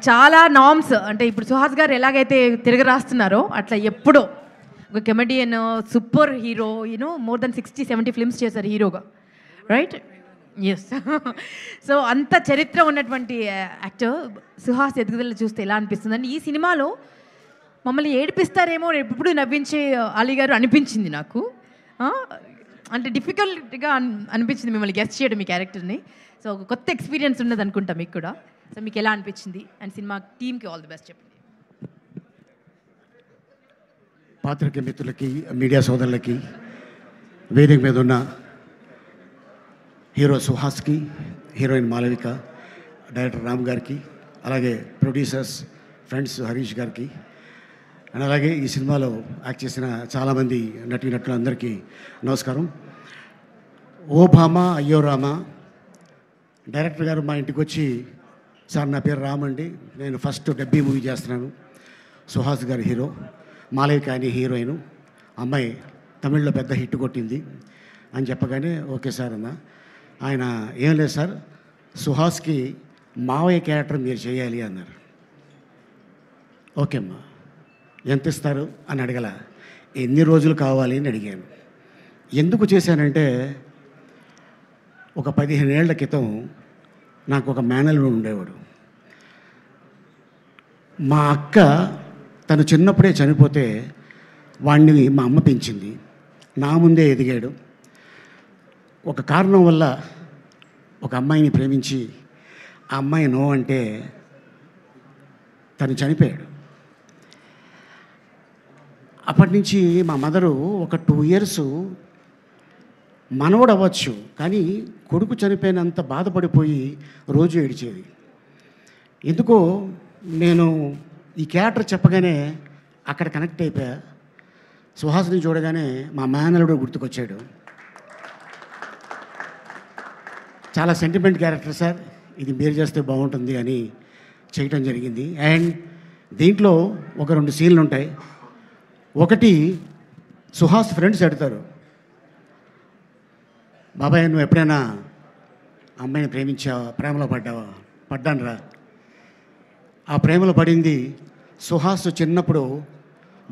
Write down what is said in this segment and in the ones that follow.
చాలా నార్మ్స్ అంటే ఇప్పుడు సుహాస్ గారు ఎలాగైతే తిరగ రాస్తున్నారో అట్లా ఎప్పుడో ఒక comedian super hero more than 60-70 films చేశారు హీరోగా, రైట్? ఎస్. సో అంత చరిత్ర ఉన్నటువంటి యాక్టర్ సుహాస్ ఎదుగుదల చూస్తే ఎలా అనిపిస్తుందని ఈ సినిమాలో మమ్మల్ని ఏడిపిస్తారేమో ఎప్పుడు నవ్వించే అలీ గారు అనిపించింది నాకు. అంటే డిఫికల్ట్గా అనిపించింది మిమ్మల్ని గెస్ట్ చేయడం మీ క్యారెక్టర్ని. సో ఒక కొత్త ఎక్స్పీరియన్స్ ఉన్నది అనుకుంటా మీకు కూడా. సో మీకు ఎలా అనిపించింది అండ్ సినిమా టీమ్కి ఆల్ ది బెస్ట్ చెప్పండి. పాత్రికేయ మిత్రులకి, మీడియా సోదరులకి, వేదిక మీద ఉన్న హీరో సుహాస్కి, హీరోయిన్ మాలవిక, డైరెక్టర్ రామ్ గారికి, అలాగే ప్రొడ్యూసర్స్ ఫ్రెండ్స్ హరీష్ గారికి, అండ్ అలాగే ఈ సినిమాలో యాక్ట్ చేసిన చాలామంది నటీనటులందరికీ నమస్కారం. ఓ భామ అయ్యో రామ డైరెక్టర్ గారు మా ఇంటికి వచ్చి, సార్ నా పేరు రామ్ అండి, నేను ఫస్ట్ డబ్బీ మూవీ చేస్తున్నాను, సుహాస్ గారి హీరో, మాలవిక అని హీరోయిన్, అమ్మాయి తమిళ్లో పెద్ద హిట్ కొట్టింది అని చెప్పగానే ఓకే సార్ అన్న. ఆయన ఏం లేదు సార్, సుహాస్కి మావయ్య క్యారెక్టర్ మీరు చేయాలి అన్నారు. ఓకే అమ్మా, ఎంత ఇస్తారు అని అడగల, ఎన్ని రోజులు కావాలి అని అడిగాను. ఎందుకు చేశానంటే ఒక 15 ఏళ్ల క్రితం నాకు ఒక మేనల్లుడు ఉండేవాడు. మా అక్క తను చిన్నప్పుడే చనిపోతే వాడిని మా అమ్మ పెంచింది, నా ముందే ఎదిగాడు. ఒక కారణం వల్ల ఒక అమ్మాయిని ప్రేమించి ఆ అమ్మాయి నో అంటే తను చనిపోయాడు. అప్పటి నుంచి మా మదరు ఒక 2 ఇయర్స్ మనవడు అవ్వచ్చు కానీ కొడుకు చనిపోయినంత బాధపడిపోయి రోజు ఏడిచేది. ఎందుకో నేను ఈ క్యారెక్టర్ చెప్పగానే అక్కడ కనెక్ట్ అయిపోయా. సుహాస్ని చూడగానే మా మేనలుడు గుర్తుకొచ్చాడు. చాలా సెంటిమెంట్ క్యారెక్టర్ సార్, ఇది మీరు చేస్తే బాగుంటుంది అని చేయటం జరిగింది. అండ్ దీంట్లో ఒక 2 సీన్లు ఉంటాయి. ఒకటి, సుహాస్ ఫ్రెండ్స్ అడుగుతారు, బాబాయ్ నువ్వు ఎప్పుడైనా అమ్మాయిని ప్రేమించావా, ప్రేమలో పడ్డావా? పడ్డాను రా. ఆ ప్రేమలో పడింది సుహాస్ చిన్నప్పుడు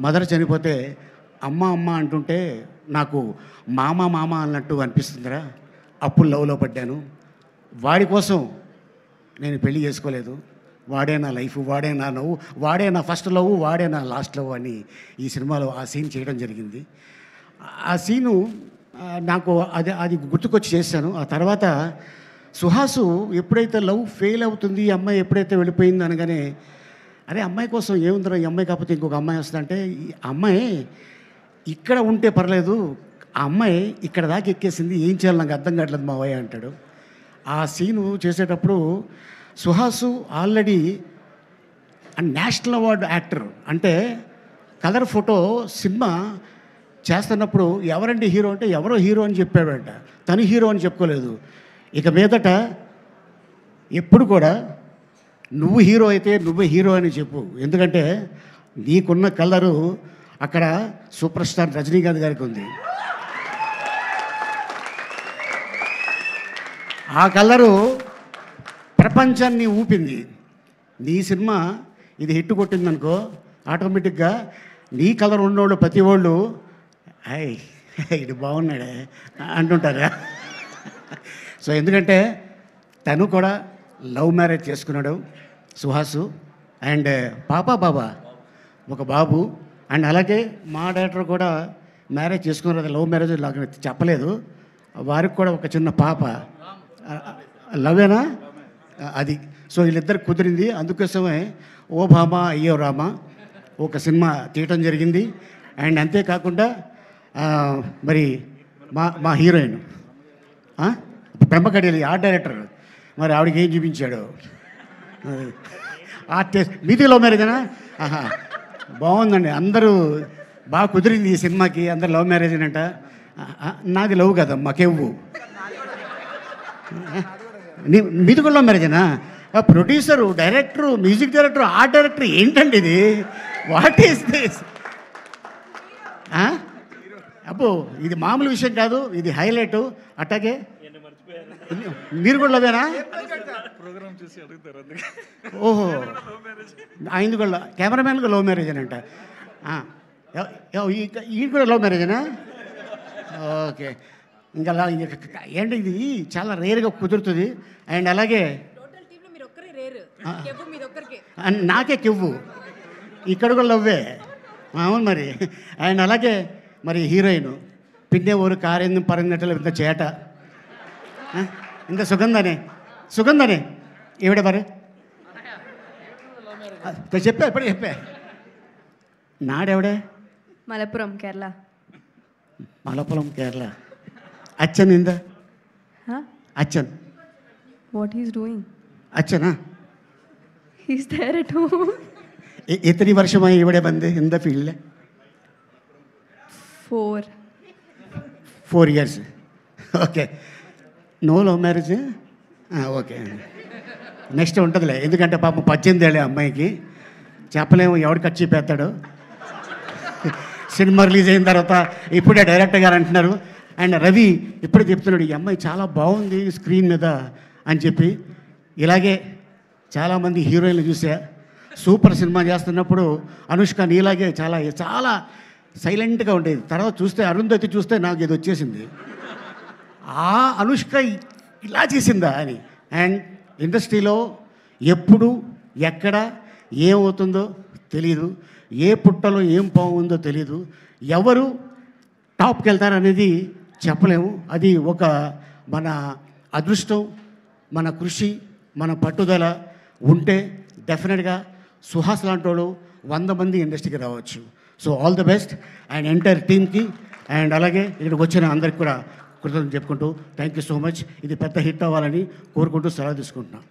మదర్ చనిపోతే అమ్మ అమ్మ అంటుంటే నాకు మామ మామ అన్నట్టు అనిపిస్తుందిరా, అప్పుడు లవ్లో పడ్డాను. వాడి కోసం నేను పెళ్లి చేసుకోలేదు, వాడే నా లైఫ్, వాడే నా నవ్వు, వాడే నా ఫస్ట్ లవ్, వాడే నా లాస్ట్ లవ్ అని ఈ సినిమాలో ఆ సీన్ చేయడం జరిగింది. ఆ సీను నాకు అది గుర్తుకొచ్చి చేశాను. ఆ తర్వాత సుహాసు ఎప్పుడైతే లవ్ ఫెయిల్ అవుతుంది, ఈ అమ్మాయి ఎప్పుడైతే వెళ్ళిపోయింది అనగానే, అరే అమ్మాయి కోసం ఏముందిరా, ఈ అమ్మాయి కాకపోతే ఇంకొక అమ్మాయి వస్తుందంటే, ఈ అమ్మాయి ఇక్కడ ఉంటే పర్లేదు, ఆ అమ్మాయి ఇక్కడ దాకా ఎక్కేసింది, ఏం చేయాలి నాకు అర్థం కావట్లేదు మావయ్య అంటాడు. ఆ సీను చేసేటప్పుడు Suhas already national award actor, అంటే కలర్ ఫోటో సినిమా చేస్తున్నప్పుడు ఎవరండి హీరో అంటే ఎవరో హీరో అని చెప్పాడంట, తను హీరో అని చెప్పుకోలేదు. ఇక మీదట ఎప్పుడు కూడా నువ్వు హీరో అయితే నువ్వే హీరో అని చెప్పు, ఎందుకంటే నీకున్న కలరు అక్కడ సూపర్ స్టార్ రజనీకాంత్ గారికి ఉంది. ఆ కలరు ప్రపంచాన్ని ఊపింది. నీ సినిమా ఇది హిట్ కొట్టిందనుకో, ఆటోమేటిక్గా నీ కలర్ ఉన్నోళ్ళు ప్రతి వాళ్ళు అయ్ ఇది బాగున్నాడే అంటుంటారా. సో ఎందుకంటే తను కూడా లవ్ మ్యారేజ్ చేసుకున్నాడు సుహాసు, అండ్ బాబా ఒక బాబు. అండ్ అలాగే మా డైరెక్టర్ కూడా మ్యారేజ్ చేసుకున్నారు, అది లవ్ మ్యారేజ్ నాకు చెప్పలేదు, వారికి కూడా ఒక చిన్న పాప. లవేనా అది. సో వీళ్ళిద్దరు కుదిరింది, అందుకోసమే ఓ భామ అయ్యో రామ ఒక సినిమా తీయటం జరిగింది. అండ్ అంతేకాకుండా మరి మా హీరోయిన్ బ్రహ్మకడియలి ఆర్ట్ డైరెక్టర్, మరి ఆవిడకి ఏం చూపించాడు, ఆర్టిస్ట్. మీది లవ్ మ్యారేజేనా? ఆహా, బాగుందండి, అందరూ బాగా కుదిరింది ఈ సినిమాకి, అందరు లవ్ మ్యారేజ్ అంట. నాది లవ్ కదా మాకెవ్వు, మీది కూడా లవ్ మ్యారేజేనా? Producer, director, music director, art director, ఏంటండి ఇది, వాట్ ఈస్ దిస్? అబ్బో ఇది మామూలు విషయం కాదు, ఇది హైలైటు. అట్టాగే మీరు కూడా లవేనా? ప్రోగ్రామ్ చూసి అడుగుతారు అందుకే. ఓహో, ఆయన కూడా కెమెరామ్యాన్గా లవ్ మ్యారేజ్ అని అంట. ఈ కూడా లవ్ మ్యారేజేనా? ఓకే. ఇంకా అలా ఏంటి ఇది చాలా రేర్గా కుదురుతుంది. అండ్ అలాగే నాకే కెవ్వు, ఇక్కడ కూడా లవ్వే. అవును మరి. అండ్ అలాగే మరి హీరోయిన్ పిన్నే ఊరు కారింది పరంగట్టలు ఇంత చేట, ఇంత సుగంధనే ఏవిడ మరి చెప్పా ఇప్పుడే చెప్పా. నాడెవడే? మలపురం కేరళ. మలపురం కేరళ. అచ్చన్ ఇంద అచ్చన్ What he's doing? അച്ഛനാ? He's there at home. എത്ര വർഷമായി ഇവിടെ വന്ന് എന്താ ഫീൽഡിൽ? 4 years. Okay. No love marriage? Okay. Next ఉంటుందిలే, ఎందుకంటే పాపం 18 ఏళ్ళే అమ్మాయికి, చెప్పలేము ఎవడు ఖర్చు చెప్పేస్తాడు. సినిమా రిలీజ్ అయిన తర్వాత ఇప్పుడే డైరెక్టర్ గారు అంటున్నారు. అండ్ రవి ఇప్పుడే చెప్తున్నాడు, ఈ అమ్మాయి చాలా బాగుంది స్క్రీన్ మీద అని చెప్పి. ఇలాగే చాలామంది హీరోయిన్లు చూసా, సూపర్ సినిమా చేస్తున్నప్పుడు అనుష్క నీలాగే చాలా చాలా సైలెంట్గా ఉండేది. తర్వాత చూస్తే అరుంధతి చూస్తే నాకు ఇది వచ్చేసింది, ఆ అనుష్క ఇలా చేసిందా అని. అండ్ ఇండస్ట్రీలో ఎప్పుడు ఎక్కడ ఏమవుతుందో తెలీదు, ఏ పుట్టలో ఏం బాగుందో తెలీదు, ఎవరు టాప్కి వెళ్తారనేది చెప్పలేము. అది ఒక మన అదృష్టం, మన కృషి, మన పట్టుదల ఉంటే డెఫినెట్గా సుహాస్ లాంటి వాళ్ళు 100 మంది ఇండస్ట్రీకి రావచ్చు. So all the best and entire టీమ్కి. అండ్ అలాగే ఇక్కడికి వచ్చిన అందరికి కూడా కృతజ్ఞతలు చెప్పుకుంటూ థ్యాంక్ యూ సో మచ్. ఇది పెద్ద హిట్ అవ్వాలని కోరుకుంటూ సెలవు తీసుకుంటున్నాను.